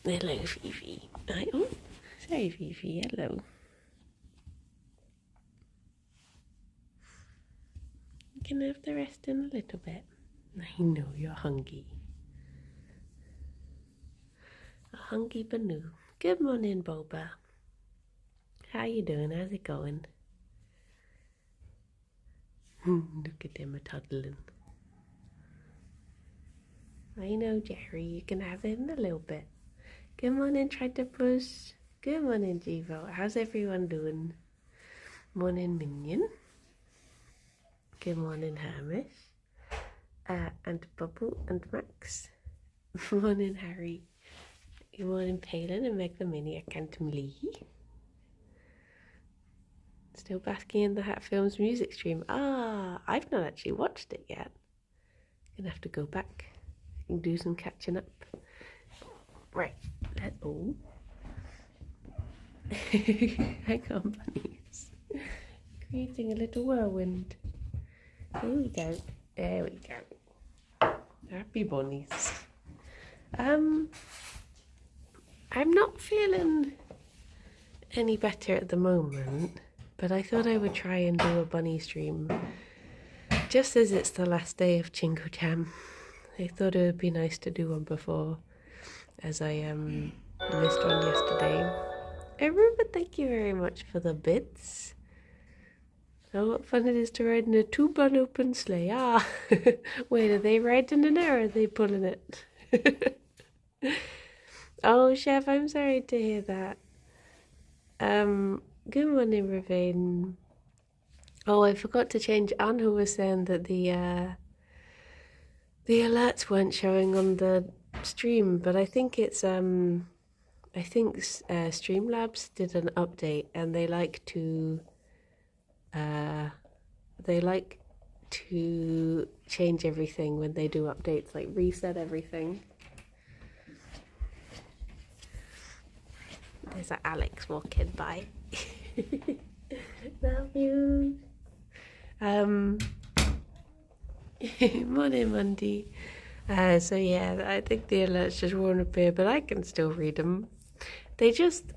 Hello, Fifi. Oh, sorry, Fifi. Hello. You can have the rest in a little bit. I know you're hungry. A hungry Banu. Good morning, Boba. How you doing? How's it going? Look at him a-toddling. I know, Gerry. You can have it in a little bit. Good morning, Tritopus. Good morning, Jivo. How's everyone doing? Morning, Minion. Good morning, Hermes. And Bubble and Max. Morning, Harry. Good morning, Palin and Meg the Mini. I can't Lee. Still basking in the Hat Films music stream. I've not actually watched it yet. Gonna have to go back and do some catching up. Right. Oh. Hang on, bunnies. Creating a little whirlwind. Here we go. There we go. Happy bunnies. I'm not feeling any better at the moment, but I thought I would try and do a bunny stream just as it's the last day of Jingle Jam. I thought it would be nice to do one before, as I missed one yesterday. Aruba, thank you very much for the bits. Oh, what fun it is to ride in a two-bun open sleigh. Wait, are they riding in it or are they pulling it? Oh, Chef, I'm sorry to hear that. Good morning, Ravine. Oh, I forgot to change. Anna was saying that the alerts weren't showing on the stream, but I think it's Streamlabs did an update and they like to change everything when they do updates, like reset everything. There's a Alex walking by. Love you. Morning, Monday. So yeah, I think the alerts just won't appear, but I can still read them. They just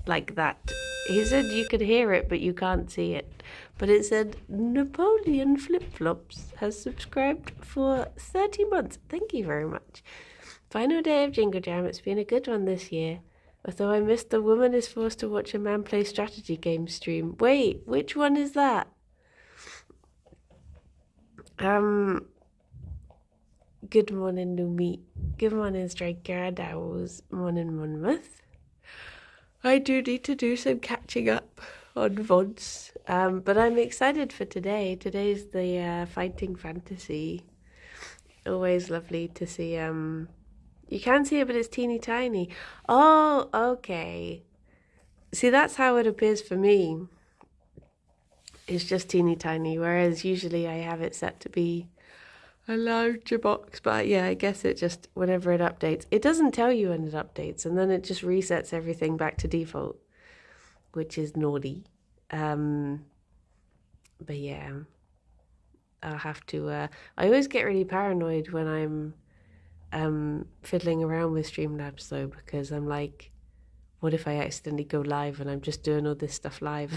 like that. He said you could hear it, but you can't see it. But it said Napoleon Flip-Flops has subscribed for 30 months. Thank you very much. Final day of Jingle Jam. It's been a good one this year. Although I missed the woman is forced to watch a man play strategy game stream. Wait, which one is that? Good morning, Lumi. Good morning, Striker Dowels. Morning, Monmouth. I do need to do some catching up on VODs. But I'm excited for today. Today's the Fighting Fantasy. Always lovely to see. You can see it, but it's teeny tiny. Oh, okay. See, that's how it appears for me. It's just teeny tiny, whereas usually I have it set to be a larger box. But yeah, I guess it just, whenever it updates, it doesn't tell you when it updates, and then it just resets everything back to default, which is naughty. But yeah, I'll have to, I always get really paranoid when I'm fiddling around with Streamlabs though, because I'm like, what if I accidentally go live and I'm just doing all this stuff live,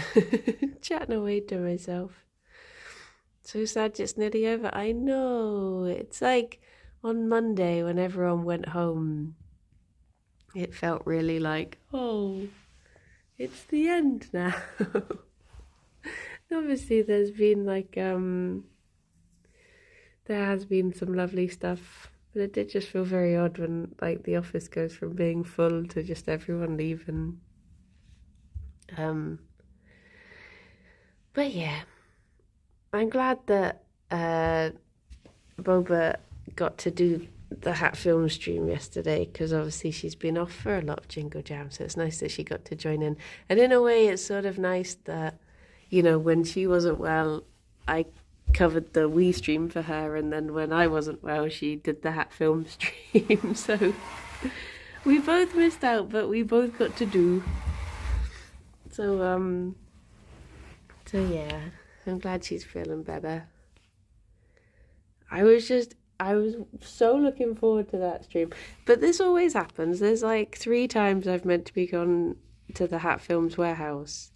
chatting away to myself. So sad it's nearly over. I know, it's like on Monday when everyone went home, it felt really like, oh, it's the end now. Obviously there's been like there has been some lovely stuff, but it did just feel very odd when like the office goes from being full to just everyone leaving. But yeah, I'm glad that Boba got to do the Hat Film stream yesterday, because obviously she's been off for a lot of Jingle Jam, so it's nice that she got to join in. And in a way it's sort of nice that, you know, when she wasn't well, I covered the Wii stream for her, and then when I wasn't well, she did the Hat Film stream. So we both missed out, but we both got to do. So yeah, I'm glad she's feeling better. I was just I was so looking forward to that stream. But this always happens. There's like 3 times I've meant to be gone to the Hat Films warehouse,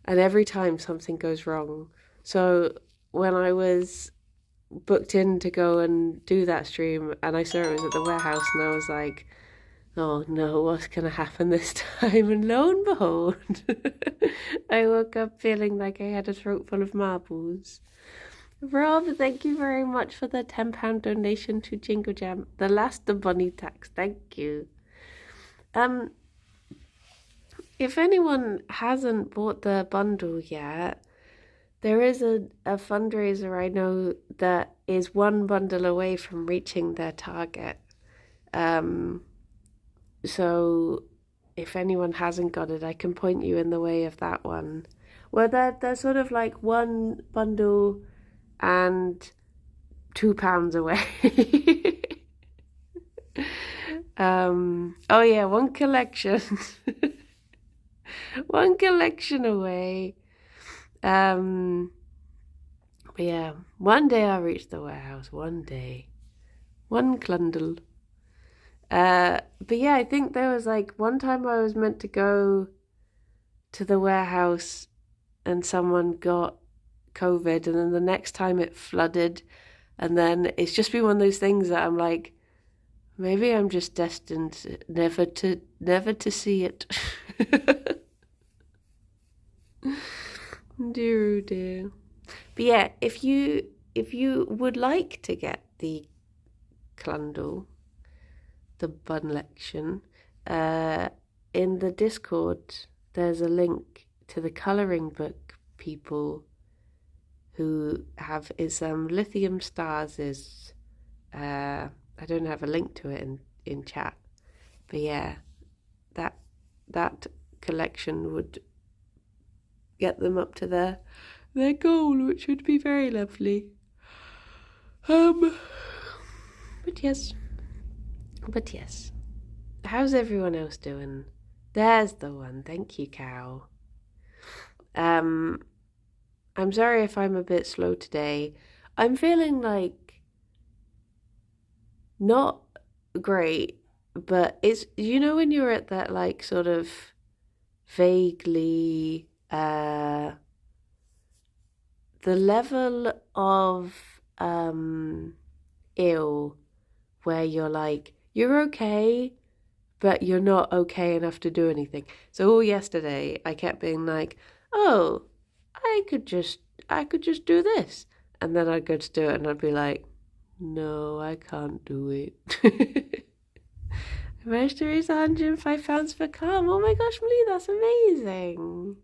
and every time something goes wrong. So when I was booked in to go and do that stream and I saw it was at the warehouse, and I was like, oh no, what's going to happen this time? And lo and behold, I woke up feeling like I had a throat full of marbles. Rob, thank you very much for the £10 donation to Jingle Jam. The last of bunny tax, thank you. If anyone hasn't bought the bundle yet, there is a fundraiser I know that is one bundle away from reaching their target. So if anyone hasn't got it, I can point you in the way of that one. Well, they're sort of like one bundle and £2 away. Oh yeah, one collection. One collection away. But yeah, one day I'll reach the warehouse. One day. One clundle. But yeah, I think there was like one time I was meant to go to the warehouse and someone got COVID, and then the next time it flooded, and then it's just been one of those things that I'm like, maybe I'm just destined never to see it. Dear, oh dear. But yeah, if you would like to get the clundle, the bunlection, in the Discord, there's a link to the colouring book people who have lithium stars is, I don't have a link to it in chat, but yeah, that collection would get them up to their goal, which would be very lovely. But yes, how's everyone else doing? There's the one. Thank you, Cow. I'm sorry if I'm a bit slow today. I'm feeling like not great, but it's, you know, when you're at that like sort of vaguely the level of ill where you're like, you're okay, but you're not okay enough to do anything. So all yesterday I kept being like, oh, I could just do this, and then I'd go to do it and I'd be like, no, I can't do it. I managed to raise £105 for Calm. Oh my gosh, Malie, that's amazing.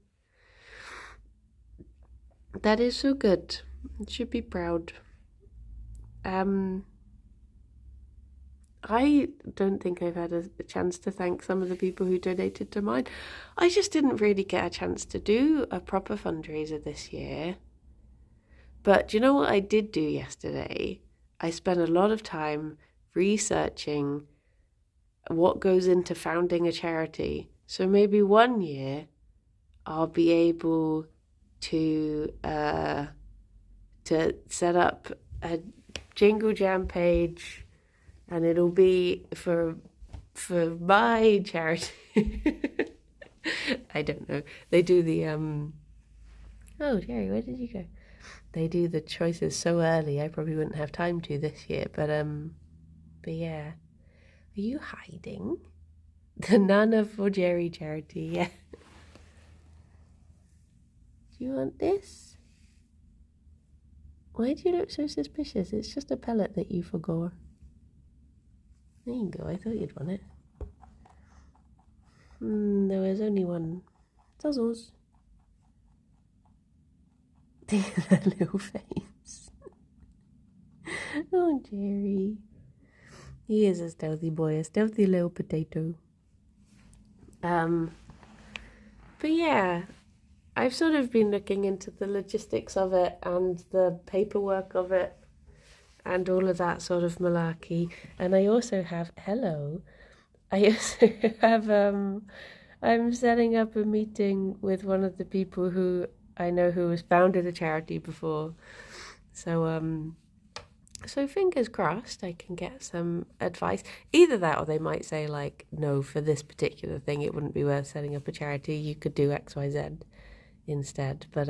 That is so good. You should be proud. I don't think I've had a chance to thank some of the people who donated to mine. I just didn't really get a chance to do a proper fundraiser this year. But do you know what I did do yesterday? I spent a lot of time researching what goes into founding a charity. So maybe one year I'll be able to set up a Jingle Jam page, and it'll be for my charity. I don't know. They do the Oh, Gerry, where did you go? They do the choices so early. I probably wouldn't have time to this year, but yeah. Are you hiding? The Nana for Gerry charity, yeah. Do you want this? Why do you look so suspicious? It's just a pellet that you forgot. There you go, I thought you'd want it. There was only one. Tuzzles. That little face. Oh, Gerry. He is a stealthy boy, a stealthy little potato. But yeah, I've sort of been looking into the logistics of it and the paperwork of it and all of that sort of malarkey. And I also have, I'm setting up a meeting with one of the people who I know who has founded a charity before. So So fingers crossed I can get some advice. Either that or they might say like, no, for this particular thing it wouldn't be worth setting up a charity. You could do XYZ instead. But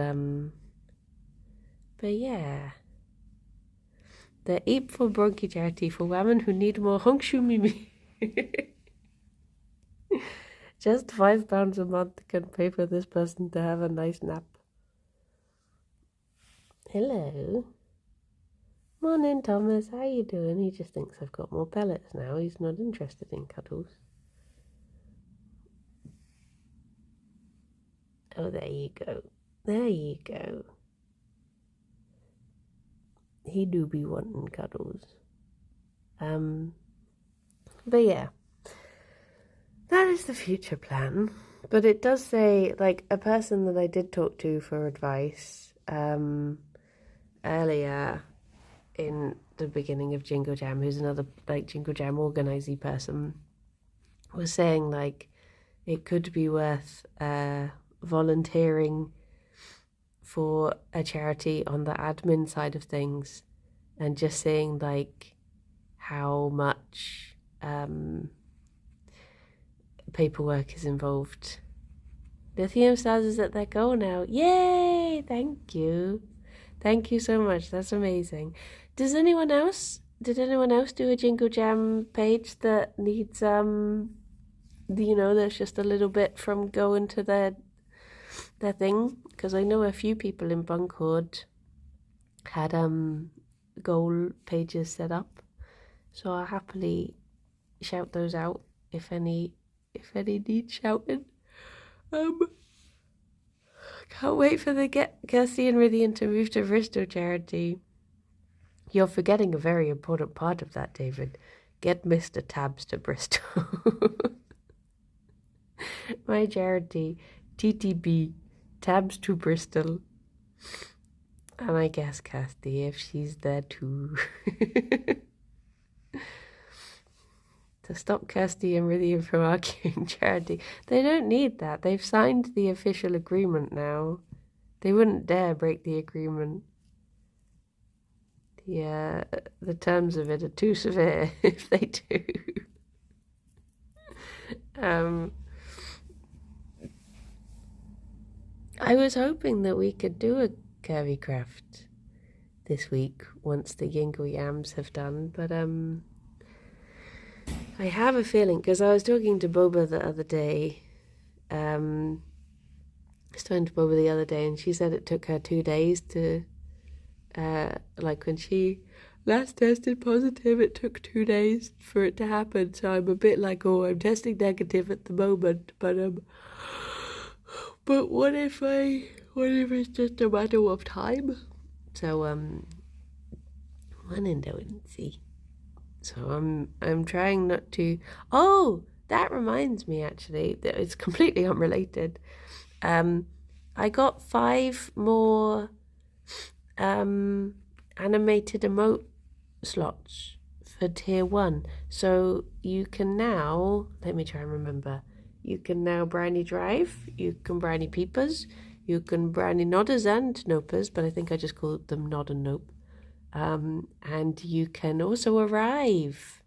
yeah. The Eat for Bronchi charity for women who need more honkshu mimi. Just £5 a month can pay for this person to have a nice nap. Hello. Morning, Thomas. How you doing? He just thinks I've got more pellets now. He's not interested in cuddles. Oh, there you go. There you go. He do be wanting cuddles. But yeah. That is the future plan. But it does say, like, a person that I did talk to for advice earlier in the beginning of Jingle Jam, who's another, like, Jingle Jam organising person, was saying, like, it could be worth volunteering for a charity on the admin side of things and just seeing, like, how much paperwork is involved. Lithium Stars is at their goal now. Yay! Thank you. Thank you so much. That's amazing. Did anyone else do a Jingle Jam page that needs that's just a little bit from going to their thing? Because I know a few people in Bunkhood had goal pages set up. So I'll happily shout those out if any need shouting. Can't wait for the Get Cosy and Ffion to move to Bristol charity. You're forgetting a very important part of that, David. Get Mr. Tabs to Bristol. My charity, TTB, Tabs to Bristol. And I guess Kirsty, if she's there too. To stop Kirsty and Ffion from arguing charity. They don't need that. They've signed the official agreement now. They wouldn't dare break the agreement. The terms of it are too severe if they do. I was hoping that we could do a curvy craft this week once the Yingle Yams have done, but I have a feeling, because I was talking to Boba the other day, and she said it took her 2 days to, like when she last tested positive, it took 2 days for it to happen, so I'm a bit like, oh, I'm testing negative at the moment, but what if it's just a matter of time? So, one and don't see. So I'm trying not to. Oh, that reminds me, actually, that it's completely unrelated. I got 5 more animated emote slots for tier 1. So you can now, let me try and remember. You can now Brownie Drive, you can Brownie Peepers, you can Brownie Nodders and Nopers, but I think I just called them Nod and Nope. And you can also arrive.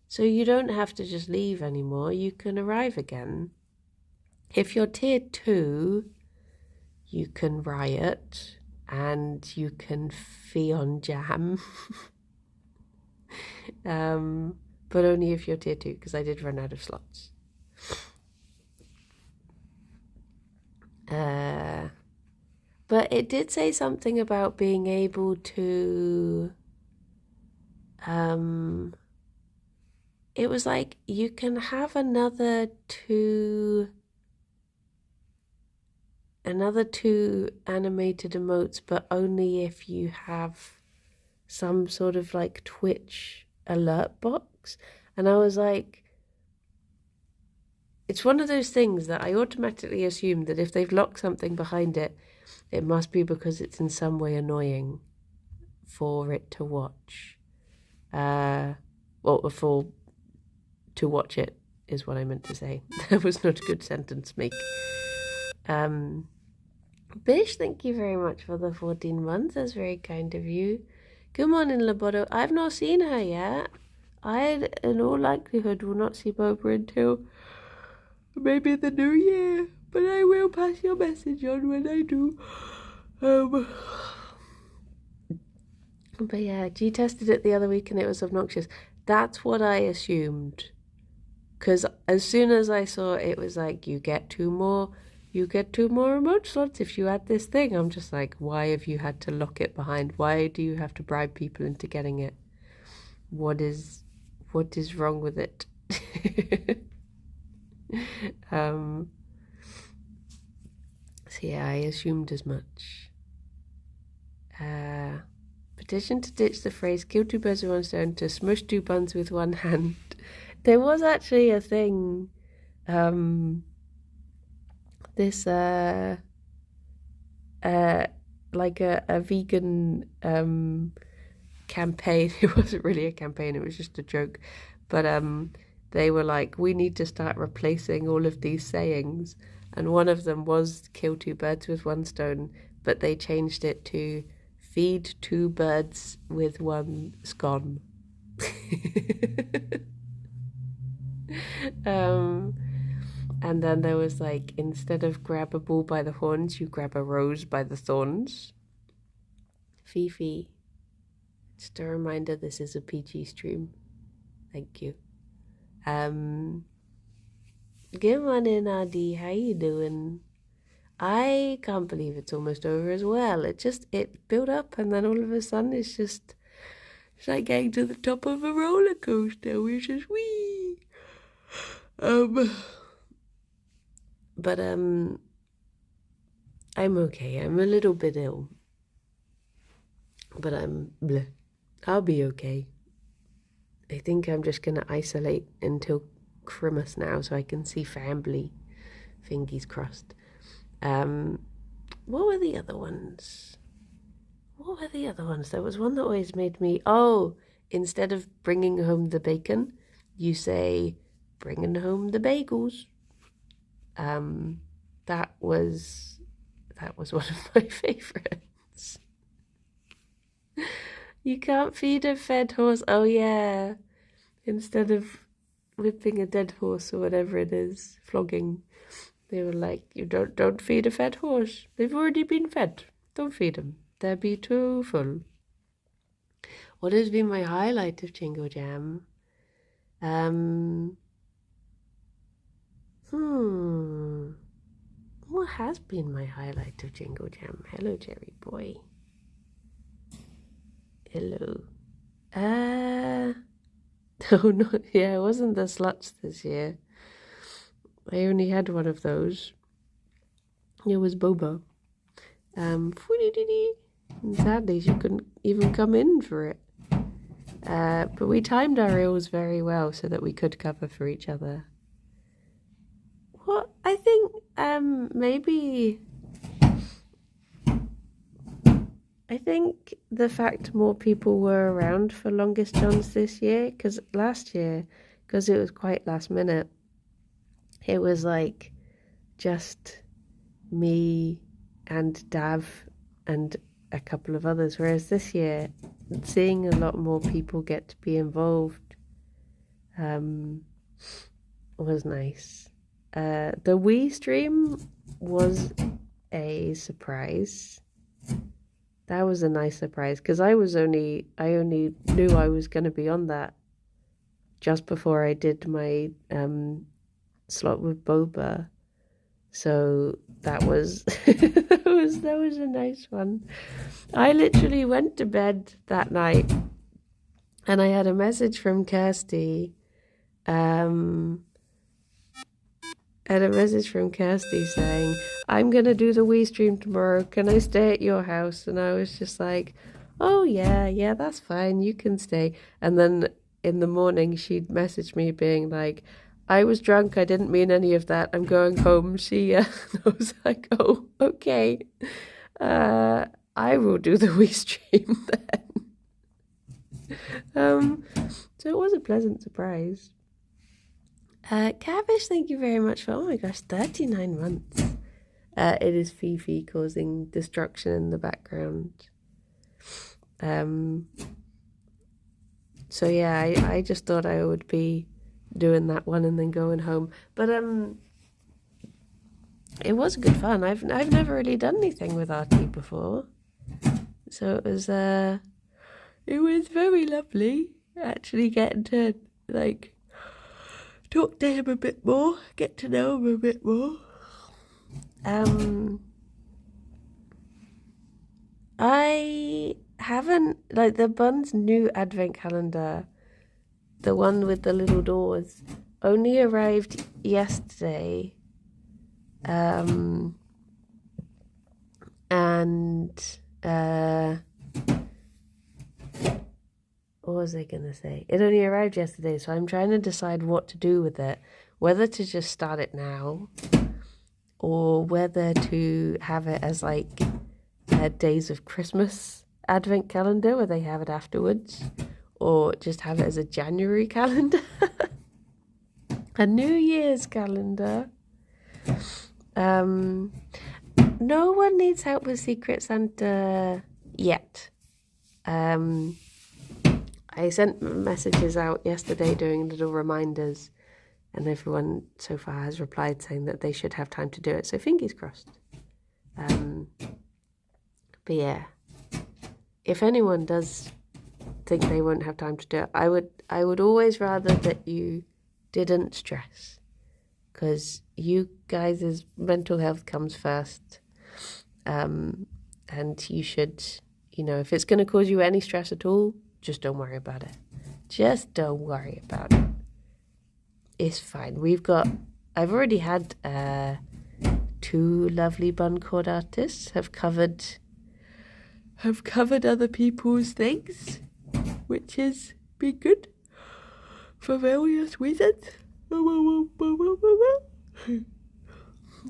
So you don't have to just leave anymore. You can arrive again. If you're tier 2, you can riot and you can Ffion jam. But only if you're tier 2, because I did run out of slots. But it did say something about being able to, it was like you can have another two animated emotes, but only if you have some sort of like Twitch alert box. And I was like, it's one of those things that I automatically assume that if they've locked something behind it, it must be because it's in some way annoying for it to watch. To watch it is what I meant to say. That was not a good sentence, make. Bish, thank you very much for the 14 months. That's very kind of you. Good morning, Loboto. I've not seen her yet. I, in all likelihood, will not see Boba until maybe the new year. But I will pass your message on when I do. But yeah, G tested it the other week and it was obnoxious. That's what I assumed. Because as soon as I saw it was like, you get two more remote slots if you add this thing. I'm just like, why have you had to lock it behind? Why do you have to bribe people into getting it? What is wrong with it? So yeah, I assumed as much. Petition to ditch the phrase "kill two birds with one stone" to smush two buns with one hand. There was actually a thing. This like a vegan campaign. It wasn't really a campaign, it was just a joke. But they were like, we need to start replacing all of these sayings. And one of them was kill two birds with one stone, but they changed it to feed two birds with one scone. And then there was like, instead of grab a bull by the horns, you grab a rose by the thorns. Fifi, just a reminder, this is a PG stream. Thank you. Good morning, Adi. How you doing? I can't believe it's almost over as well. It built up and then all of a sudden it's like getting to the top of a roller coaster, which is wee. But I'm okay. I'm a little bit ill, but I'll be okay. I think I'm just gonna isolate until Christmas now, so I can see family. Fingers crossed. What were the other ones? There was one that always made me. Oh, instead of bringing home the bacon, you say bringing home the bagels. That was one of my favorites. You can't feed a fed horse. Oh yeah, instead of whipping a dead horse or whatever it is, flogging, they were like, you don't feed a fed horse. They've already been fed. Don't feed them. They'll be too full. What has been my highlight of Jingle Jam? What has been my highlight of Jingle Jam? Hello, Jerry boy. Hello. Oh no, yeah, it wasn't the sluts this year. I only had one of those. It was Boba. And sadly, she couldn't even come in for it. But we timed our reels very well so that we could cover for each other. Well, I think maybe... I think the fact more people were around for Longest Johns this year, because last year, because it was quite last minute, it was like just me and Dav and a couple of others, whereas this year, seeing a lot more people get to be involved was nice. The Wii stream was a surprise. That was a nice surprise, because I only knew I was going to be on that just before I did my slot with Boba. So that was that was a nice one. I literally went to bed that night and I had a message from Kirsty. Saying, I'm going to do the Wii stream tomorrow. Can I stay at your house? And I was just like, oh yeah, that's fine. You can stay. And then in the morning, she'd messaged me being like, I was drunk. I didn't mean any of that. I'm going home. See ya. I was like, oh, okay. I will do the Wii stream then. So it was a pleasant surprise. Cavish, thank you very much for, oh my gosh, 39 months. It is Fifi causing destruction in the background. So yeah, I just thought I would be doing that one and then going home. But it was good fun. I've never really done anything with Artie before, so it was very lovely actually getting to like talk to him a bit more, get to know him a bit more. I haven't, like, the Buns new advent calendar, the one with the little doors, only arrived yesterday. And what was I gonna say? It only arrived yesterday, so I'm trying to decide what to do with it. Whether to just start it now, or whether to have it as like a Days of Christmas advent calendar where they have it afterwards, or just have it as a January calendar. A New Year's calendar. No one needs help with Secret Santa yet. I sent messages out yesterday doing little reminders, and everyone so far has replied saying that they should have time to do it, so fingers crossed. But yeah, if anyone does think they won't have time to do it, I would always rather that you didn't stress, because you guys' mental health comes first, and you should, if it's going to cause you any stress at all, just don't worry about it. Just don't worry about it. It's fine. I've already had 2 lovely bun cord artists have covered other people's things, which has been good for various reasons.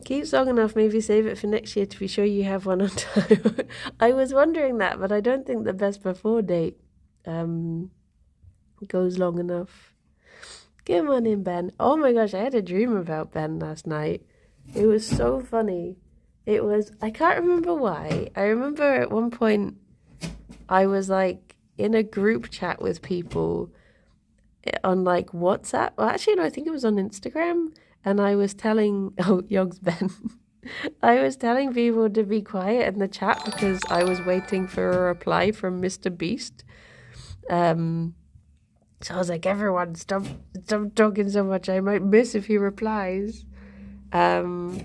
Keeps long enough, maybe save it for next year to be sure you have one on time. I was wondering that, but I don't think the best before date goes long enough. Come on in, Ben. Oh my gosh, I had a dream about Ben last night. It was so funny. I can't remember why. I remember at one point I was like in a group chat with people on like WhatsApp. Well, actually, no, I think it was on Instagram. And I was telling, Yogg's Ben. I was telling people to be quiet in the chat because I was waiting for a reply from Mr. Beast. So I was like, everyone, stop talking so much. I might miss if he replies. And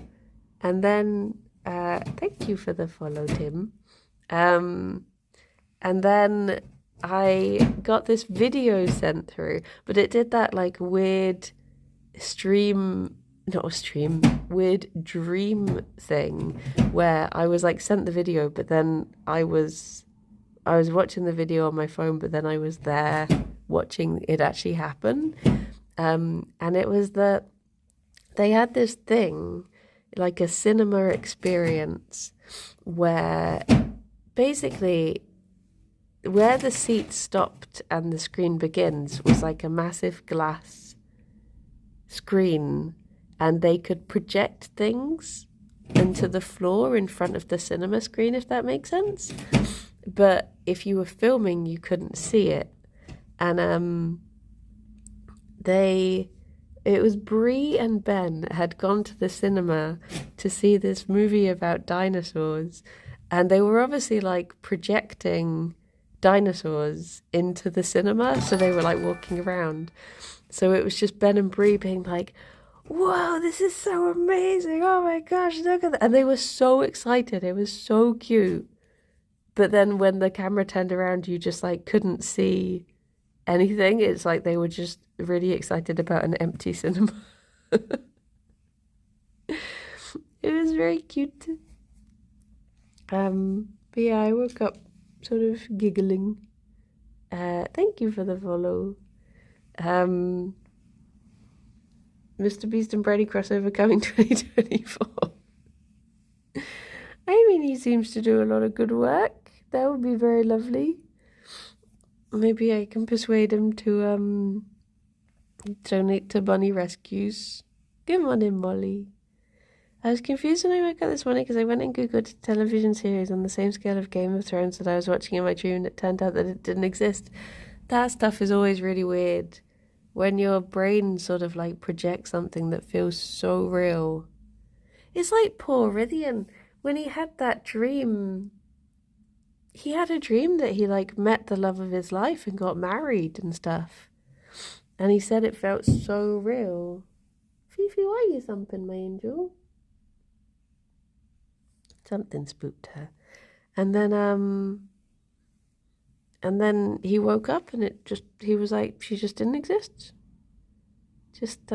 then, thank you for the follow, Tim. And then I got this video sent through, but it did that like weird weird dream thing where I was like sent the video, but then I was watching the video on my phone, but then I was there watching it actually happen. And it was that they had this thing, like a cinema experience, where basically where the seat stopped and the screen begins was like a massive glass screen, and they could project things into the floor in front of the cinema screen, if that makes sense. But if you were filming, you couldn't see it. And it was Bree and Ben had gone to the cinema to see this movie about dinosaurs, and they were obviously like projecting dinosaurs into the cinema, so they were like walking around. So it was just Ben and Bree being like, whoa, this is so amazing, oh my gosh, look at that. And they were so excited, it was so cute. But then when the camera turned around, you just like couldn't see anything. It's like they were just really excited about an empty cinema. It was very cute. But yeah, I woke up sort of giggling. Thank you for the follow. Mr. Beast and Brady crossover coming 2024. I mean, he seems to do a lot of good work. That would be very lovely. Maybe I can persuade him to donate to bunny rescues. Good morning, Molly. I was confused when I woke up this morning because I went and googled a television series on the same scale of Game of Thrones that I was watching in my dream, and it turned out that it didn't exist. That stuff is always really weird. When your brain sort of like projects something that feels so real. It's like poor Rythian. When he had that dream, he had a dream that he like met the love of his life and got married and stuff. And he said it felt so real. Fifi, why are you thumping, my angel? Something spooked her. And then he woke up and he was like, she just didn't exist. Just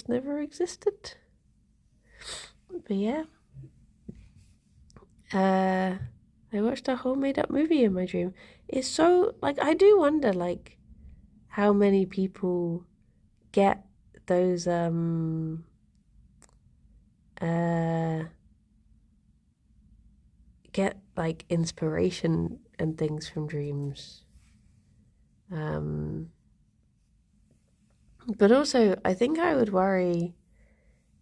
never existed. But yeah. I watched a whole made up movie in my dream. It's so, like, I do wonder, like, how many people get those, get, like, inspiration and things from dreams. But also, I think I would worry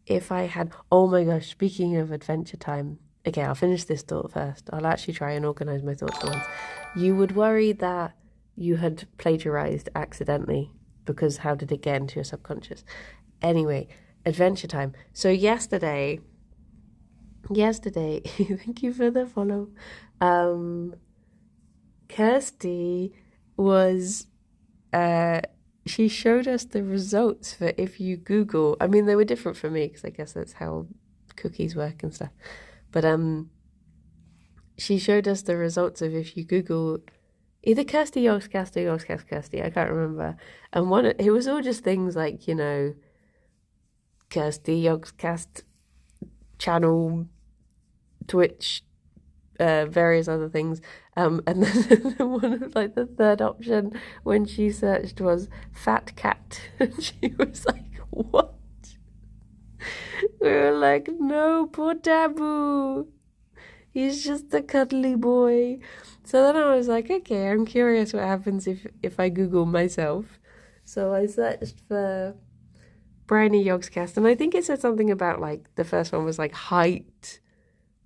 if I had, oh my gosh, speaking of Adventure Time. Okay, I'll finish this thought first. I'll actually try and organise my thoughts at once. You would worry that you had plagiarised accidentally, because how did it get into your subconscious? Anyway, Adventure Time. So yesterday, thank you for the follow. Kirsty was, she showed us the results for if you Google, I mean, they were different for me because I guess that's how cookies work and stuff. But she showed us the results of if you Google either Kirsty Yogscast or Yogscast Kirsty, I can't remember. And it was all just things like, you know, Kirsty Yogscast channel, Twitch, various other things. And then one of like the third option when she searched was fat cat. And she was like, what? We were like, no, poor Taboo. He's just a cuddly boy. So then I was like, okay, I'm curious what happens if I Google myself. So I searched for Briny Yogscast, and I think it said something about like the first one was like height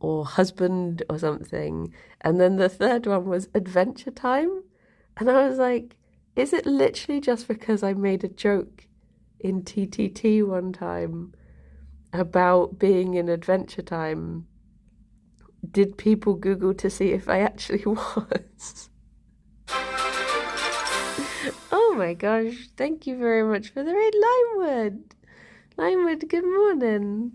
or husband or something. And then the third one was Adventure Time. And I was like, is it literally just because I made a joke in TTT one time about being in Adventure Time? Did people Google to see if I actually was? Oh my gosh, thank you very much for the raid, Limewood. Limewood, good morning.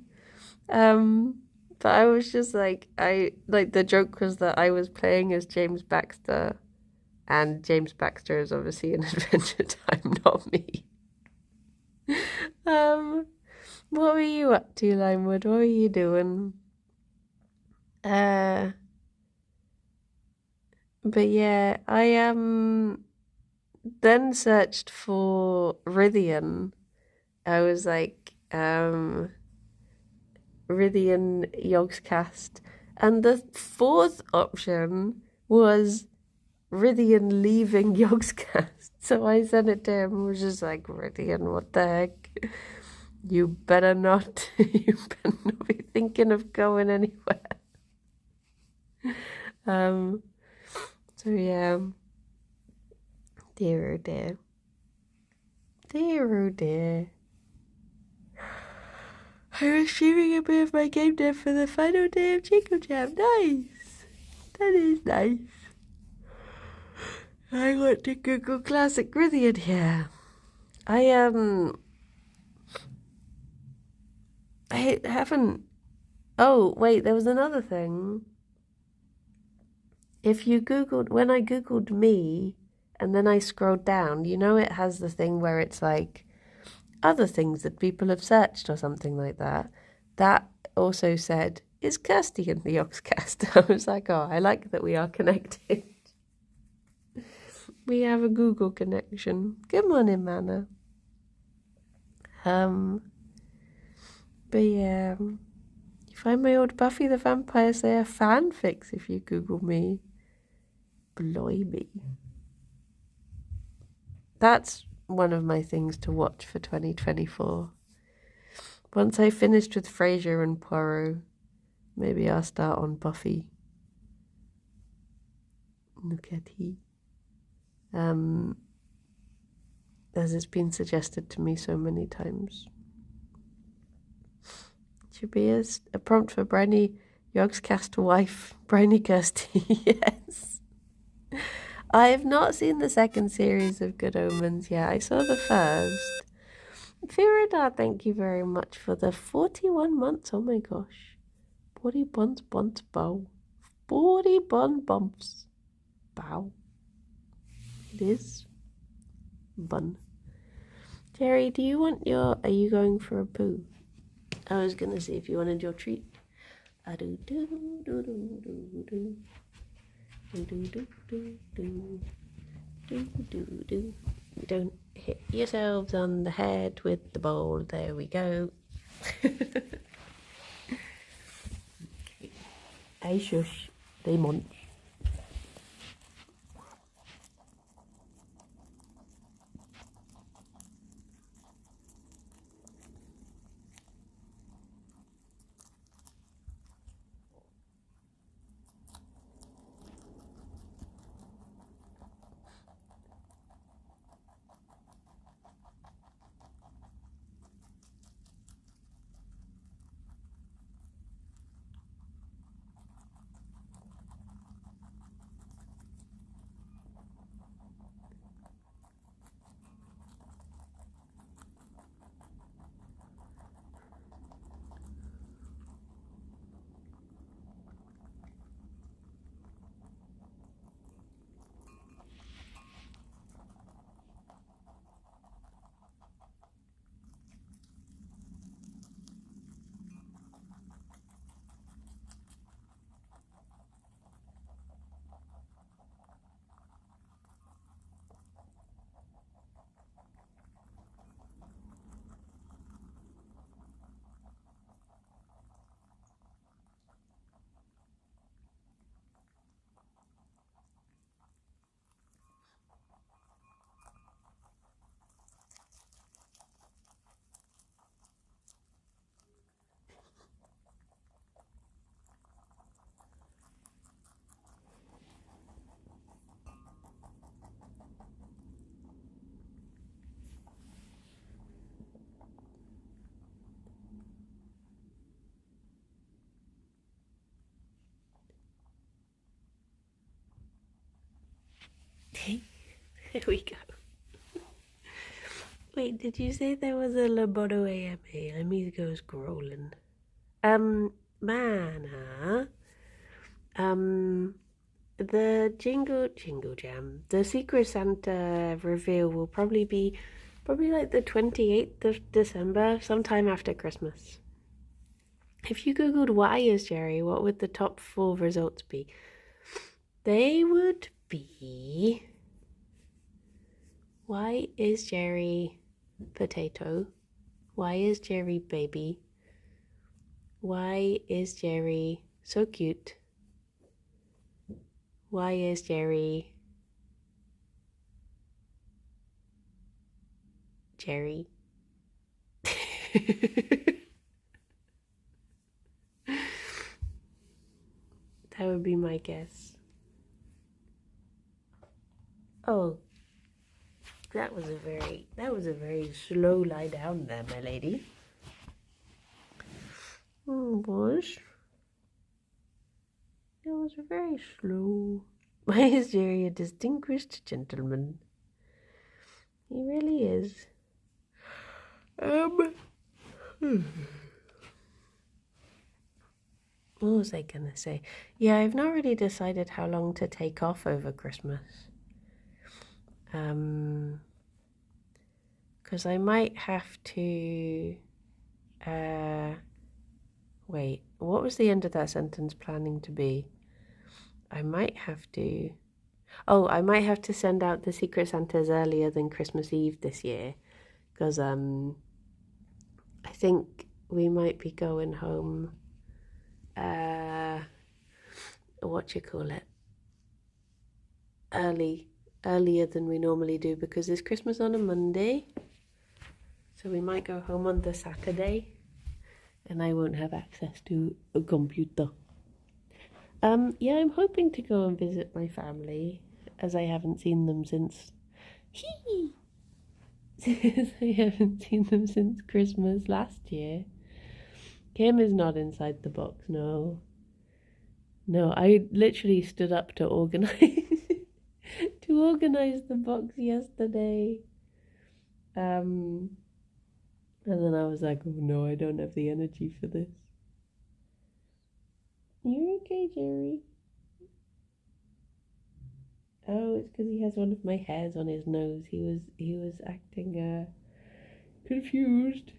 But I was just like, the joke was that I was playing as James Baxter, and James Baxter is obviously in Adventure Time, not me. What were you up to, Limewood? What were you doing? But yeah, I then searched for Rythian. I was like, Rythian Yogscast. And the fourth option was Rythian leaving Yogscast. So I sent it to him and was just like, Rythian, what the heck? You better not be thinking of going anywhere. So yeah. Dear oh dear. Dear oh dear. I was streaming a bit of my game dev for the final day of Chico Jam. Nice! That is nice. I want to Google Classic Rythian here. I haven't... Oh, wait, there was another thing. If you Googled... When I Googled me, and then I scrolled down, you know it has the thing where it's like other things that people have searched or something like that. That also said, is Kirsty in the Yogscast? I was like, oh, I like that we are connected. We have a Google connection. Good morning, Mana. But yeah, you find my old Buffy the Vampire Slayer fanfics if you Google me. Blimey. That's one of my things to watch for 2024. Once I finished with Frasier and Poirot, maybe I'll start on Buffy. Look at he. As it's been suggested to me so many times. Should be a prompt for Briny Yogscast wife, Briny Kirsty. Yes. I have not seen the second series of Good Omens yet. I saw the first. Firida, thank you very much for the 41 months. Oh my gosh. 40 buns, bow. 40 bumps. Bow. It is. Bun. Gerry, are you going for a poo? I was gonna see if you wanted your treat. Do do do do do do do do do do do do do. Don't hit yourselves on the head with the bowl. There we go. Hey shush, they munch. Here we go. Wait, did you say there was a Loboto AMA? Let me go scrolling. Mana. The Jingle Jam, the Secret Santa reveal will probably be like the 28th of December, sometime after Christmas. If you googled why is Gerry, what would the top 4 results be? They would be, why is Gerry potato? Why is Gerry baby? Why is Gerry so cute? Why is Gerry Gerry? That would be my guess. Oh, that was a very slow lie down there, my lady. Oh gosh. It was very slow. Why is Gerry a distinguished gentleman? He really is. What was I gonna say? Yeah, I've not really decided how long to take off over Christmas. Because I might have to, wait, what was the end of that sentence planning to be? I might have to send out the Secret Santas earlier than Christmas Eve this year, because I think we might be going home, earlier than we normally do, because it's Christmas on a Monday, so we might go home on the Saturday. and I won't have access to a computer. Yeah, I'm hoping to go and visit my family, as I haven't seen them since since I haven't seen them since Christmas last year. Kim is not inside the box, no. No, I literally stood up to organize to organize the box yesterday. And then I was like, oh no, I don't have the energy for this. You're okay, Gerry? Oh, it's because he has one of my hairs on his nose. He was acting confused.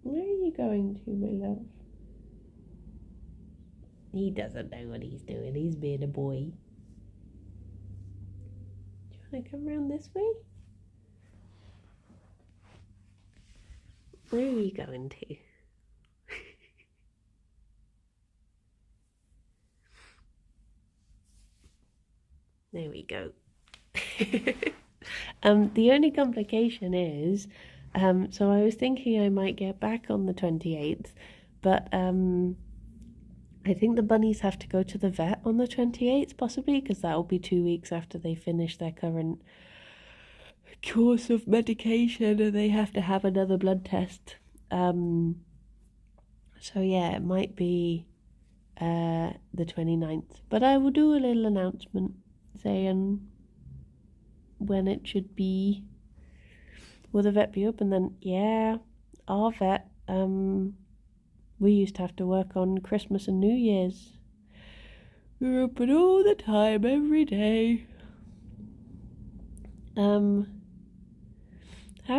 Where are you going to, my love? He doesn't know what he's doing. He's being a boy. Do you want to come around this way? Where are you going to? There we go. The only complication is, so I was thinking I might get back on the 28th, but I think the bunnies have to go to the vet on the 28th, possibly, because that will be 2 weeks after they finish their current course of medication, and they have to have another blood test. So yeah, it might be the 29th, but I will do a little announcement saying when it should be. Will the vet be open then? Yeah, our vet, we used to have to work on Christmas and New Year's. We were open all the time, every day. Has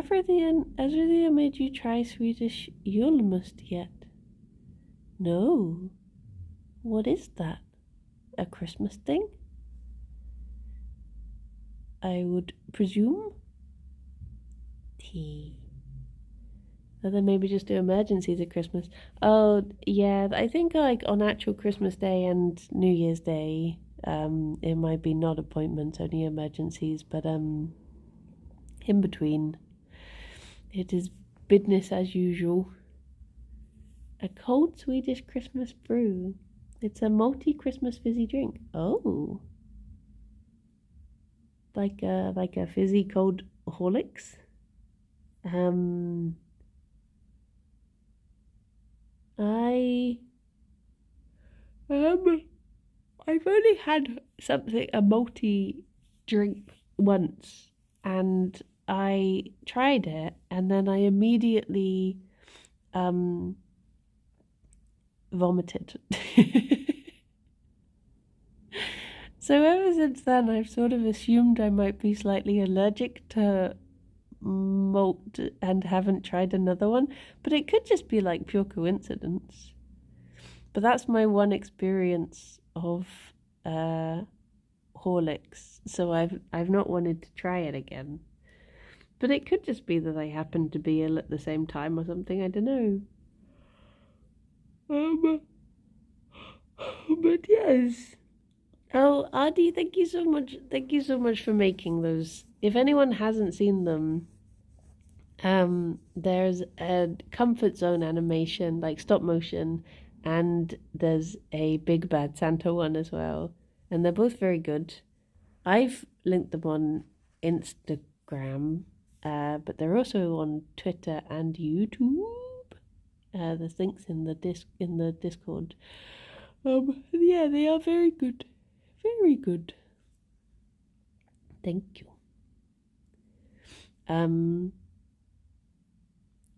Rithia made you try Swedish julmust yet? No. What is that? A Christmas thing? I would presume. Or then maybe just do emergencies at Christmas. Oh, yeah, I think like on actual Christmas Day and New Year's Day, it might be not appointments, only emergencies, but in between, it is business as usual. A cold Swedish Christmas brew. It's a multi-Christmas fizzy drink. Oh. Like a fizzy cold Horlicks. I've only had a multi drink once, and I tried it, and then I immediately vomited. So ever since then, I've sort of assumed I might be slightly allergic to malt and haven't tried another one, but it could just be like pure coincidence. But that's my one experience of Horlicks, so I've not wanted to try it again. But it could just be that I happened to be ill at the same time or something. I don't know. But yes. Oh, Adi, thank you so much. Thank you so much for making those. If anyone hasn't seen them, there's a Comfort Zone animation, like stop motion, and there's a Big Bad Santa one as well. And they're both very good. I've linked them on Instagram, but they're also on Twitter and YouTube. There's links in the Discord. Yeah, they are very good. Very good. Thank you.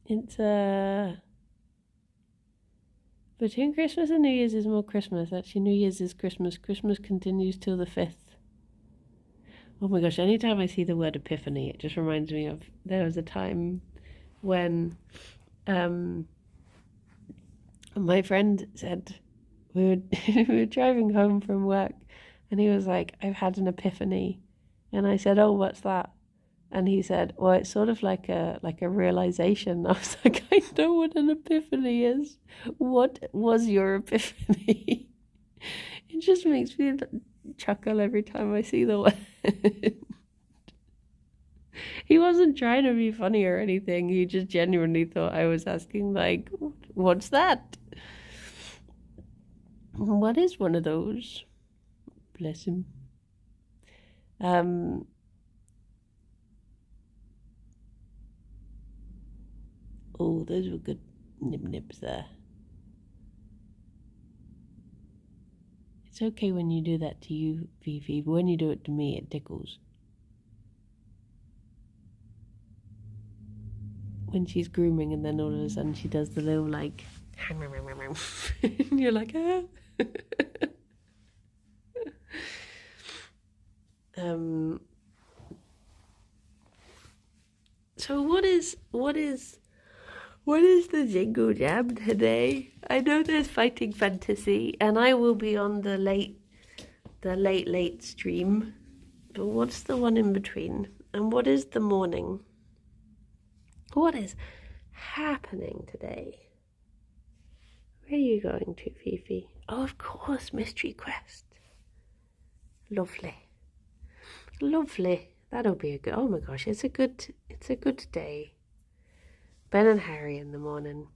It's between Christmas and New Year's is more Christmas. Actually, New Year's is Christmas. Christmas continues till the 5th. Oh my gosh, anytime I see the word epiphany, it just reminds me of there was a time when my friend said we were driving home from work, and he was like, I've had an epiphany. And I said, oh, what's that? And he said, well, it's sort of like a realization. I was like, I know what an epiphany is. What was your epiphany? It just makes me chuckle every time I see the word. He wasn't trying to be funny or anything. He just genuinely thought I was asking, like, what's that? What is one of those? Bless him. Oh, those were good nibs there. It's okay when you do that to you, Fifi, but when you do it to me, it tickles. When she's grooming and then all of a sudden she does the little, like, and you're like, ah. So what is the jingle jam today? I know there's Fighting Fantasy, and I will be on the late stream. But what's the one in between? And what is the morning? What is happening today? Where are you going to, Fifi? Oh, of course, Mystery Quest. Lovely. That'll be a good. Oh my gosh, it's a good day. Ben and Harry in the morning.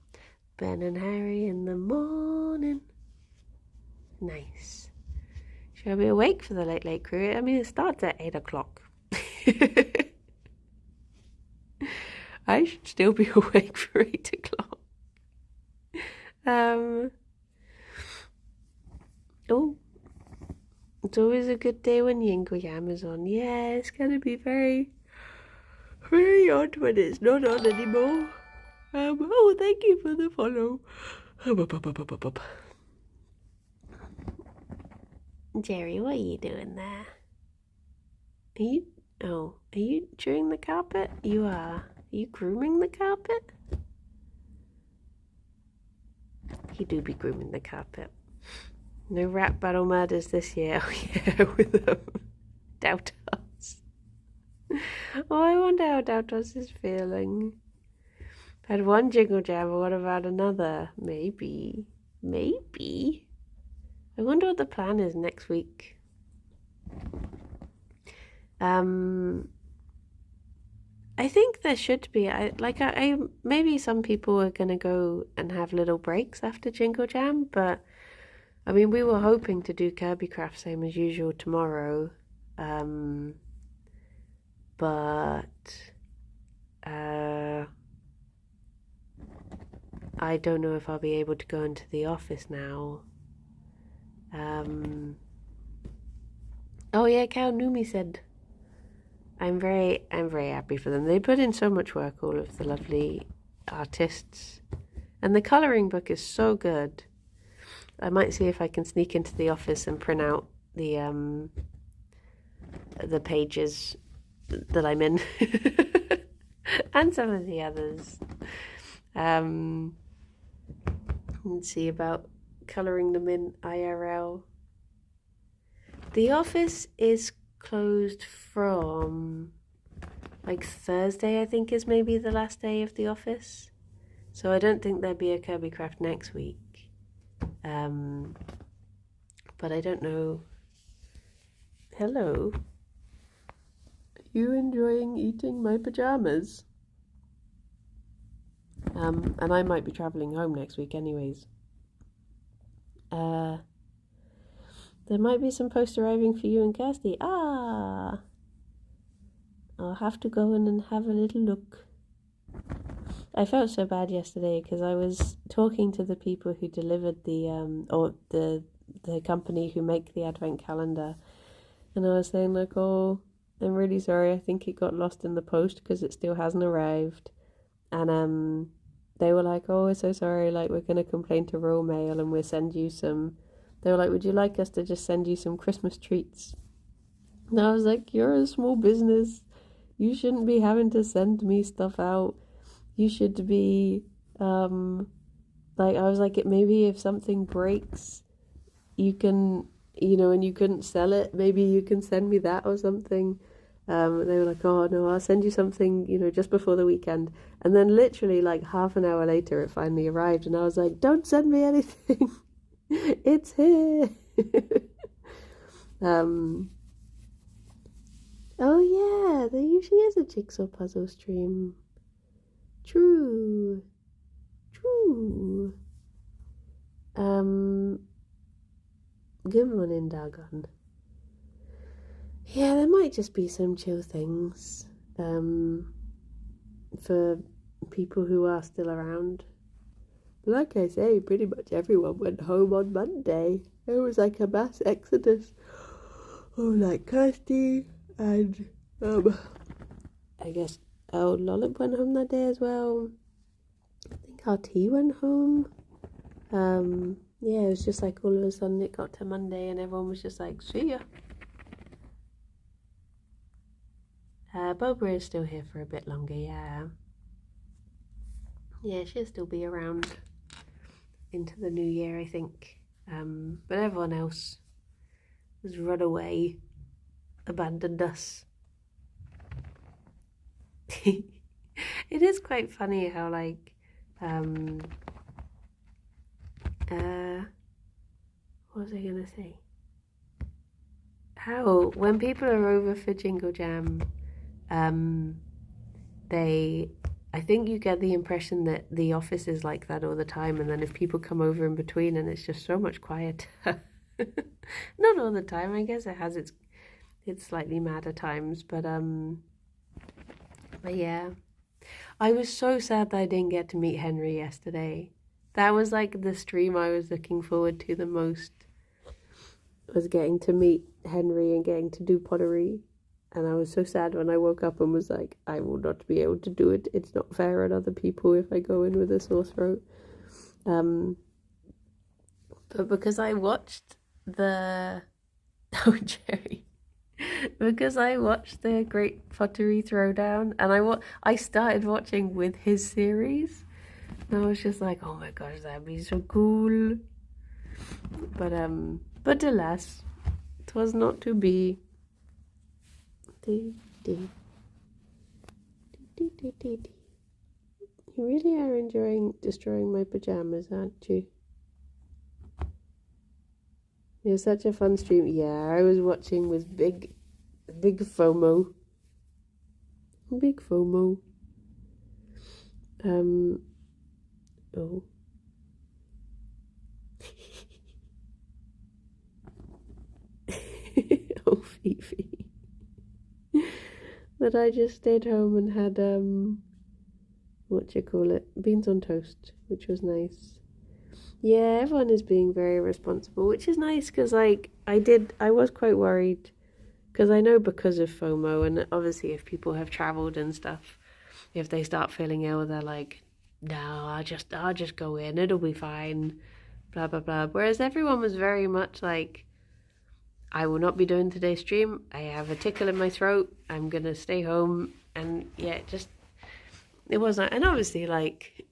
Nice. Shall I be awake for the late crew? I mean, it starts at 8 o'clock. I should still be awake for 8 o'clock. Oh, it's always a good day when Yinko Yam is on. Yeah, it's gonna be very, very odd when it's not on anymore. Oh, thank you for the follow. Gerry, what are you doing there? Are you chewing the carpet? You are. Are you grooming the carpet? He do be grooming the carpet. No rap battle murders this year. Oh yeah, with Doughtos. Oh, I wonder how Doughtos is feeling. I've had one jingle jam, but what about another? Maybe. I wonder what the plan is next week. I think there should be. I maybe some people are gonna go and have little breaks after Jingle Jam, but I mean we were hoping to do Kirby Craft same as usual tomorrow, but I don't know if I'll be able to go into the office now. Oh yeah, Cal Numi said. I'm very happy for them. They put in so much work, all of the lovely artists. And the colouring book is so good. I might see if I can sneak into the office and print out the pages that I'm in. And some of the others. And see about colouring them in IRL. The office is closed from like Thursday, I think is maybe the last day of the office. So I don't think there'll be a Kirby Craft next week. But I don't know. Hello. Are you enjoying eating my pajamas? And I might be travelling home next week anyways. There might be some post arriving for you and Kirsty. I'll have to go in and have a little look. I felt so bad yesterday because I was talking to the people who delivered the company who make the advent calendar, and I was saying like, oh, I'm really sorry, I think it got lost in the post because it still hasn't arrived. And they were like, oh, we're so sorry, like we're going to complain to Royal Mail and we'll send you some. They were like, would you like us to just send you some Christmas treats? And I was like, you're a small business. You shouldn't be having to send me stuff out. You should be, I was like, maybe if something breaks, you can, and you couldn't sell it, maybe you can send me that or something. They were like, oh, no, I'll send you something, just before the weekend. And then literally like half an hour later, it finally arrived. And I was like, don't send me anything. It's here. Oh yeah, there usually is a jigsaw puzzle stream. True. True. Good morning, Dagon. Yeah, there might just be some chill things. For people who are still around. Like I say, pretty much everyone went home on Monday. It was like a mass exodus. Oh, like Kirsty and I guess old Lollip went home that day as well. I think RT went home. Yeah, it was just like all of a sudden it got to Monday and everyone was just like, see ya. Barbara is still here for a bit longer, yeah. Yeah, she'll still be around into the new year, I think. But everyone else was run away, abandoned us. It is quite funny how, like, what was I gonna say? How, when people are over for Jingle Jam, I think you get the impression that the office is like that all the time, and then if people come over in between and it's just so much quieter. Not all the time, I guess it has its slightly madder times, but yeah. I was so sad that I didn't get to meet Henry yesterday. That was like the stream I was looking forward to the most, was getting to meet Henry and getting to do pottery. And I was so sad when I woke up and was like, I will not be able to do it. It's not fair on other people if I go in with a sore throat. But because I watched the... Oh, Gerry. Because I watched the Great Pottery Throwdown, and I started watching with his series. And I was just like, oh my gosh, that'd be so cool. But alas, 'twas not to be. You really are enjoying destroying my pajamas, aren't you? It was such a fun stream. Yeah, I was watching with big FOMO. Big FOMO. Oh. Oh, Fifi. But I just stayed home and had beans on toast, which was nice. Yeah, everyone is being very responsible, which is nice, because like I was quite worried, because I know because of FOMO, and obviously if people have traveled and stuff, if they start feeling ill, they're like, no, I'll just go in, it'll be fine, blah blah blah. Whereas everyone was very much like, I will not be doing today's stream. I have a tickle in my throat. I'm going to stay home. And yeah, it wasn't. And obviously, like,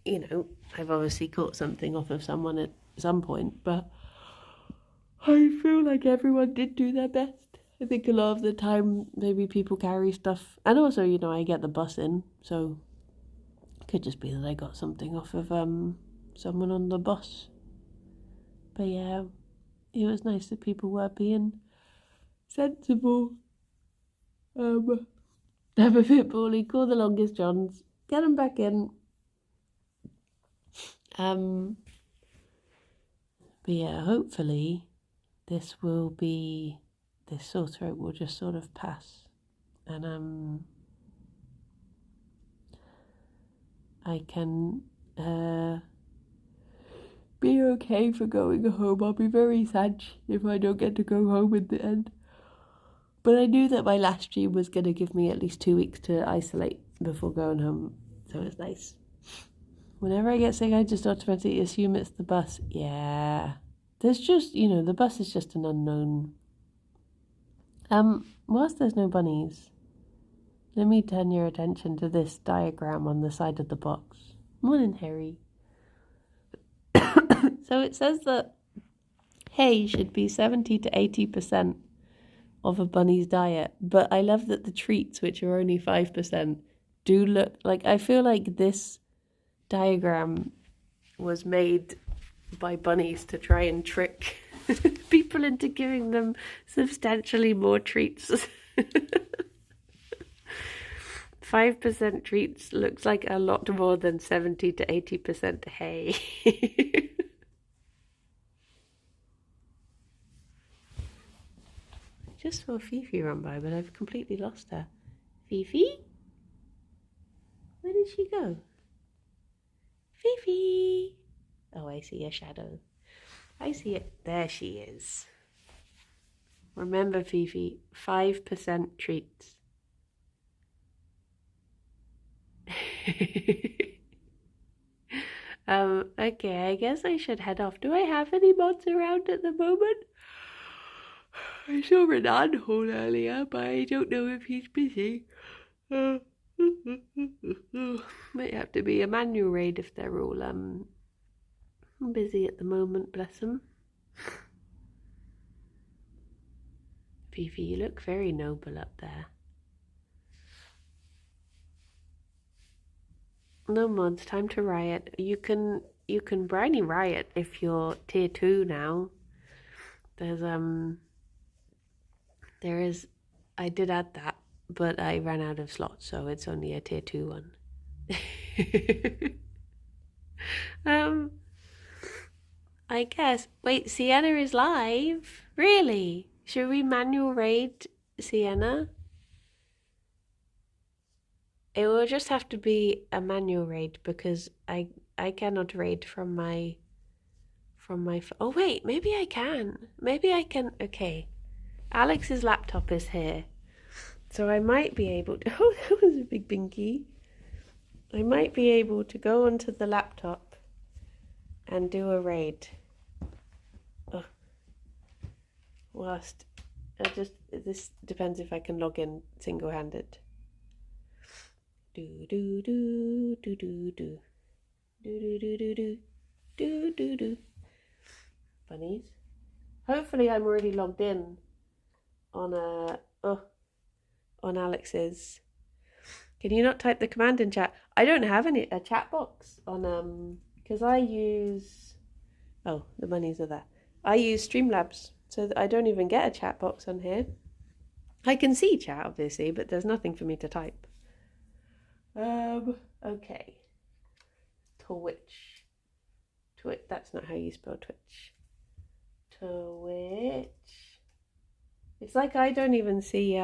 you know, I've obviously caught something off of someone at some point. But I feel like everyone did do their best. I think a lot of the time, maybe people carry stuff. And also, you know, I get the bus in. So it could just be that I got something off of someone on the bus. But yeah. It was nice that people were being sensible. Have a bit poorly, call the longest johns, get them back in. But yeah, hopefully this sore throat will just sort of pass, and I can be okay for going home. I'll be very sad if I don't get to go home in the end. But I knew that my last stream was going to give me at least 2 weeks to isolate before going home. So it's nice. Whenever I get sick, I just automatically assume it's the bus. Yeah. There's just, you know, the bus is just an unknown. Whilst there's no bunnies, let me turn your attention to this diagram on the side of the box. Morning, Harry. So it says that hay should be 70 to 80% of a bunny's diet, but I love that the treats, which are only 5%, do look like, I feel like this diagram was made by bunnies to try and trick people into giving them substantially more treats 5% treats looks like a lot more than 70 to 80% hay. Just saw Fifi run by, but I've completely lost her. Fifi? Where did she go? Fifi! Oh, I see a shadow. I see it. There she is. Remember, Fifi, 5% treats. Okay, I guess I should head off. Do I have any mods around at the moment? I saw Renan home earlier, but I don't know if he's busy. Might have to be a manual raid if they're all busy at the moment, bless them. Fifi, you look very noble up there. No mods, time to riot. You can briny riot if you're tier 2 now. There is, I did add that, but I ran out of slots, so it's only a tier 2 one. I guess. Wait, Sienna is live? Really? Should we manual raid Sienna? It will just have to be a manual raid because I cannot raid from my oh wait, maybe I can. Maybe I can. Okay. Alex's laptop is here. So I might be able to oh, that was a big binky. I might be able to go onto the laptop and do a raid. Oh. Whilst this depends if I can log in single-handed. Do do do do do do do do do do do do do. Bunnies. Hopefully I'm already logged in on on Alex's. Can you not type the command in chat? I don't have a chat box on because I use the bunnies are there. I use Streamlabs, so that I don't even get a chat box on here. I can see chat obviously, but there's nothing for me to type. Okay. Twitch. That's not how you spell Twitch. Twitch. It's like I don't even see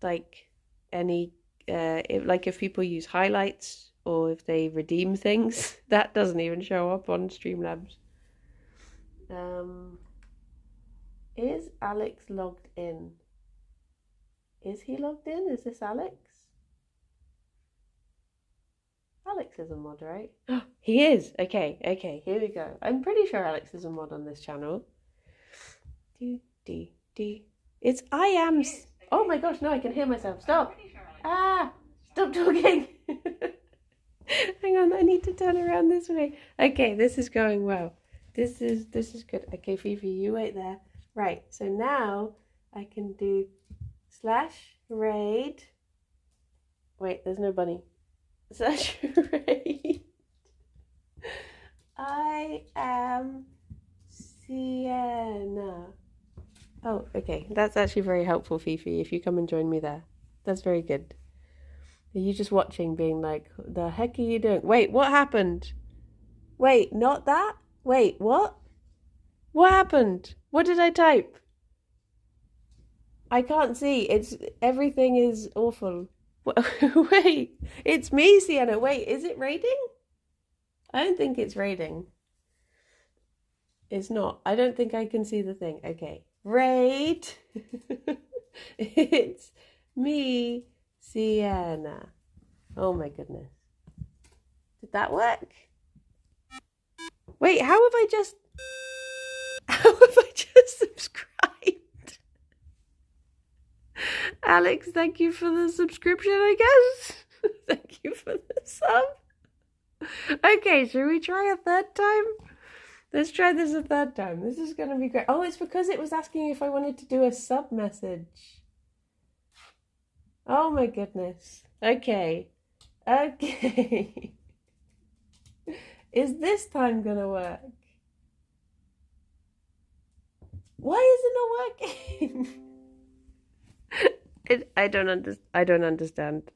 like any if people use highlights or if they redeem things, that doesn't even show up on Streamlabs. Is Alex logged in? Is he logged in? Is this Alex? Alex is a mod, right? He is. Okay, here we go. I'm pretty sure Alex is a mod on this channel. It's I am. Oh my gosh, no, I can hear myself. Stop. Stop talking. Hang on, I need to turn around this way. Okay, this is going well. This is good. Okay, Fifi, you wait there. Right, so now I can do /raid. Wait, there's no bunny. /raid. I am Sienna. Oh, okay. That's actually very helpful, Fifi, if you come and join me there. That's very good. Are you just watching, being like, the heck are you doing? Wait, what happened? Wait, not that? Wait, what? What happened? What did I type? I can't see. Everything is awful. Wait, it's me, Sienna. Wait, is it raiding? I don't think it's raiding. It's not. I don't think I can see the thing. Okay. Raid. It's me, Sienna. Oh my goodness. Did that work? Wait, how have I just subscribed? Alex, thank you for the subscription, I guess. Thank you for the sub. Okay, should we try a third time? Let's try this a third time. This is going to be great. Oh, it's because it was asking if I wanted to do a sub message. Oh my goodness. Okay. Is this time going to work? Why is it not working? I don't understand.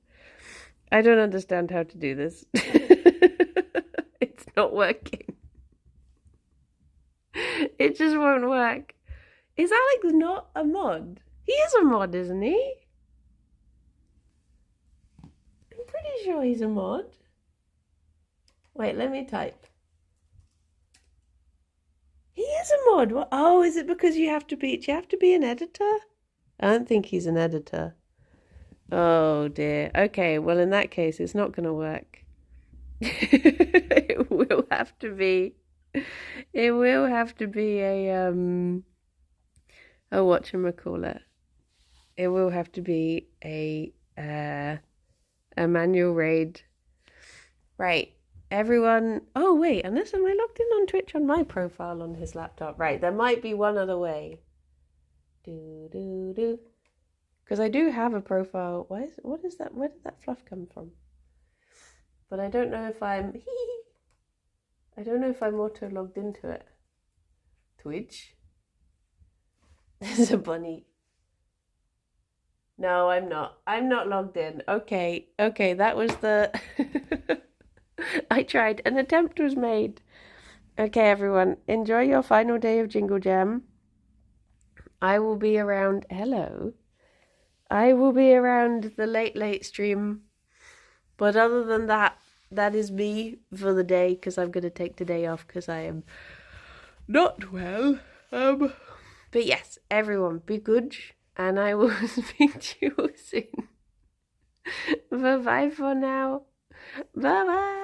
I don't understand how to do this. It's not working. It just won't work. Is Alex not a mod? He is a mod, isn't he? I'm pretty sure he's a mod. Wait, let me type. He is a mod. What? Oh, is it because do you have to be an editor? I don't think he's an editor. Oh dear. Okay, well in that case it's not gonna work. It will have to be a whatchamacallit. It will have to be a manual raid. Right. Everyone, oh wait, unless am I logged in on Twitch on my profile on his laptop? Right, there might be one other way. Because I do have a profile. What is that? Where did that fluff come from? But I don't know if I'm auto logged into it. Twitch. There's a bunny. No, I'm not. I'm not logged in. Okay, that was the I tried. An attempt was made. Okay, everyone. Enjoy your final day of Jingle Jam. I will be around. Hello. I will be around the late stream. But other than that, that is me for the day because I'm going to take today off because I am not well. But yes, everyone, be good. And I will speak to you soon. Bye-bye for now. Bye-bye.